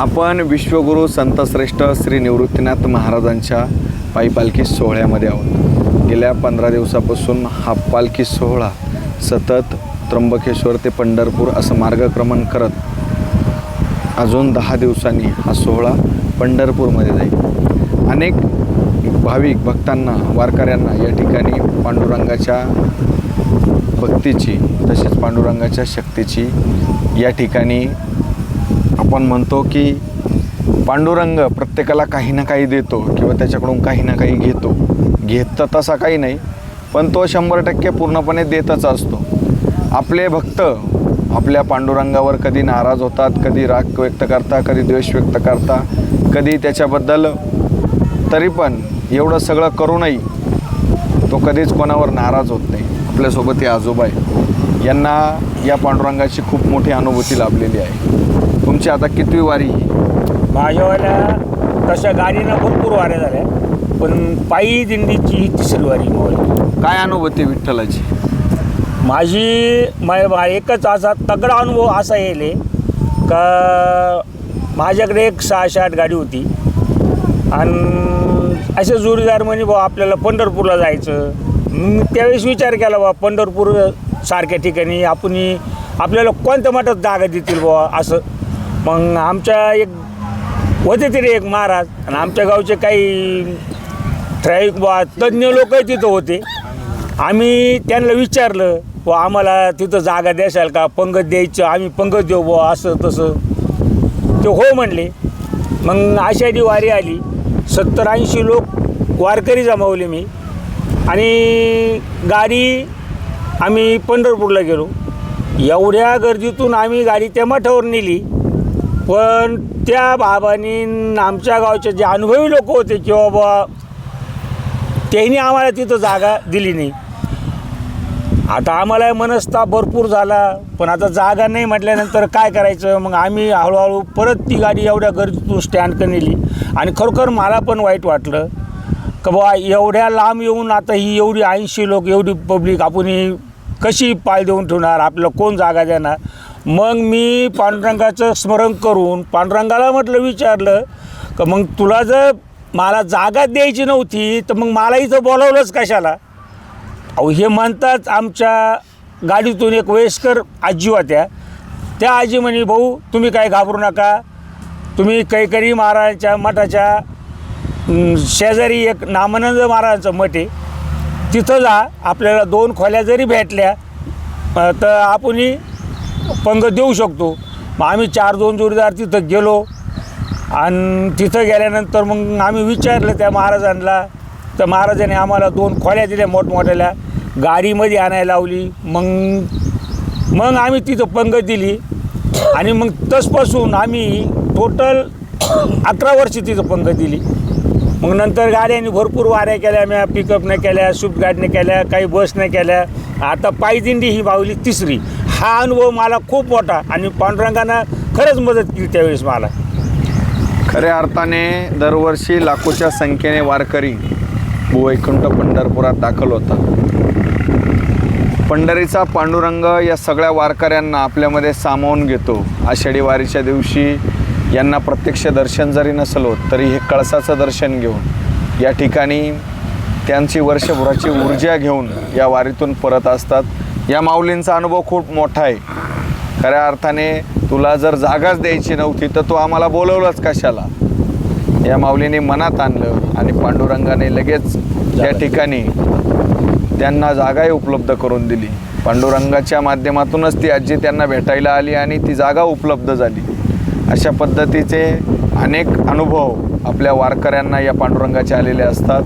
आपण विश्वगुरू संतश्रेष्ठ श्री निवृत्तीनाथ महाराजांच्या पायी पालखी सोहळ्यामध्ये आहोत। गेल्या 15 दिवसापासून हा पालखी सोहळा सतत त्र्यंबकेश्वर ते पंढरपूर असं मार्गक्रमण करत अजून 10 दिवसांनी हा सोहळा पंढरपूरमध्ये जाईल। अनेक भाविक भक्तांना वारकऱ्यांना या ठिकाणी पांडुरंगाच्या भक्तीची तसेच पांडुरंगाच्या शक्तीची या ठिकाणी आपण म्हणतो की पांडुरंग प्रत्येकाला काही ना काही देतो किंवा त्याच्याकडून काही ना काही घेत तसा काही नाही, पण तो 100% पूर्णपणे देतच असतो। आपले भक्त आपल्या पांडुरंगावर कधी नाराज होतात, कधी राग व्यक्त करता, कधी द्वेष व्यक्त करता, कधी त्याच्याबद्दल तरी पण एवढं सगळं करूनही तो कधीच कोणावर नाराज होत नाही। आपल्यासोबत हे आजोबा आहे, यांना या पांडुरंगाची खूप मोठी अनुभूती लाभलेली आहे। तुमची आता कितवी वारी? माझ्यावाल्या तशा गाडीनं भरपूर वाऱ्या झाल्या, पण पायी दिंडीची ही 3री वारी मोठी। काय अनुभूती विठ्ठलाची? माझी एकच असा तगडा अनुभव असा येईल का माझ्याकडे एक 6-8 गाडी होती आणि असे जोडीदार म्हणे भाऊ आपल्याला पंढरपूरला जायचं। मग त्यावेळेस विचार केला बा पंढरपूर सारख्या ठिकाणी आपल्याला कोणत्या मठात जागा देतील बुवा असं। मग आमच्या एक होते तरी एक महाराज आणि आमच्या गावचे काही ठराविक बुवा तज्ज्ञ लोकही तिथं होते। आम्ही त्यांना विचारलं बुवा आम्हाला तिथं जागा द्याल का, पंगत द्यायचं, आम्ही पंगत देऊ बुवा असं तसं। ते हो म्हणले। मग आषाढी वारी आली, 70-80 लोक वारकरी जमावले मी आणि गाडी आम्ही पंढरपूरला गेलो। एवढ्या गर्दीतून आम्ही गाडी त्या मठावर नेली, पण त्या बाबांनी आमच्या गावचे जे अनुभवी लोक होते किंवा बा त्यांनी आम्हाला तिथं जागा दिली नाही। आता आम्हाला मनस्ताप भरपूर झाला, पण आता जागा नाही म्हटल्यानंतर काय करायचं। मग आम्ही हळूहळू परत ती गाडी एवढ्या गर्दीतून स्टँडकडे नेली आणि खरोखर मला पण वाईट वाटलं का बाबा एवढ्या लांब येऊन आता ही एवढी 80 लोक एवढी पब्लिक आपण कशी पाय देऊन ठेवणार, आपल्याला कोण जागा देणार। मग मी पांडुरंगाचं स्मरण करून पांडुरंगाला विचारलं का मग तुला जर मला जागा द्यायची नव्हती तर मग मला इथं बोलावलंच कशाला। अहो हे म्हणतात आमच्या गाडीतून एक वयस्कर आजी होत्या, त्या आजी म्हणे भाऊ तुम्ही काय घाबरू नका, तुम्ही कैकरी महाराजांच्या मठाच्या शेजारी एक नामानंद महाराजांचं मठ आहे, तिथं जा, आपल्याला 2 खोल्या जरी भेटल्या तर आपण पंगत देऊ शकतो। मग आम्ही 4-2 जोडीदार तिथं गेलो आणि तिथं गेल्यानंतर मग आम्ही विचारलं त्या महाराजांना, तर महाराजांनी आम्हाला 2 खोल्या दिल्या मोठमोठ्याल्या, गाडीमध्ये आणायला लावली। मग आम्ही तिथं पंगत दिली आणि मग तसपासून आम्ही टोटल 11 वर्ष तिथं पंगत दिली। मग नंतर गाड्यांनी भरपूर वाऱ्या केल्या, मी पिकअपने केल्या, स्विफ्ट गाडीने केल्या, काही बसने केल्या, आता पायदिंडी ही माऊली 3री। हा अनुभव मला खूप मोठा आणि पांडुरंगानं खरंच मदत केली त्यावेळेस मला। खऱ्या अर्थाने दरवर्षी लाखोच्या संख्येने वारकरी वैकुंठ पंढरपुरात दाखल होतात। पंढरीचा पांडुरंग या सगळ्या वारकऱ्यांना आपल्यामध्ये सामावून घेतो। आषाढी वारीच्या दिवशी यांना प्रत्यक्ष दर्शन जरी नसलं होत तरी हे कळसाचं दर्शन घेऊन या ठिकाणी त्यांची वर्षभराची ऊर्जा घेऊन या वारीतून परत असतात। या माऊलींचा अनुभव खूप मोठा आहे। खऱ्या अर्थाने तुला जर जागाच द्यायची नव्हती तर तू आम्हाला बोलवलंच कशाला, या माऊलीने मनात आणलं आणि पांडुरंगाने लगेच त्या ठिकाणी त्यांना जागाही उपलब्ध करून दिली। पांडुरंगाच्या माध्यमातूनच ती आजी त्यांना भेटायला आली आणि ती जागा उपलब्ध झाली। अशा पद्धतीचे अनेक अनुभव आपल्या वारकऱ्यांना या पांडुरंगाचे आलेले असतात।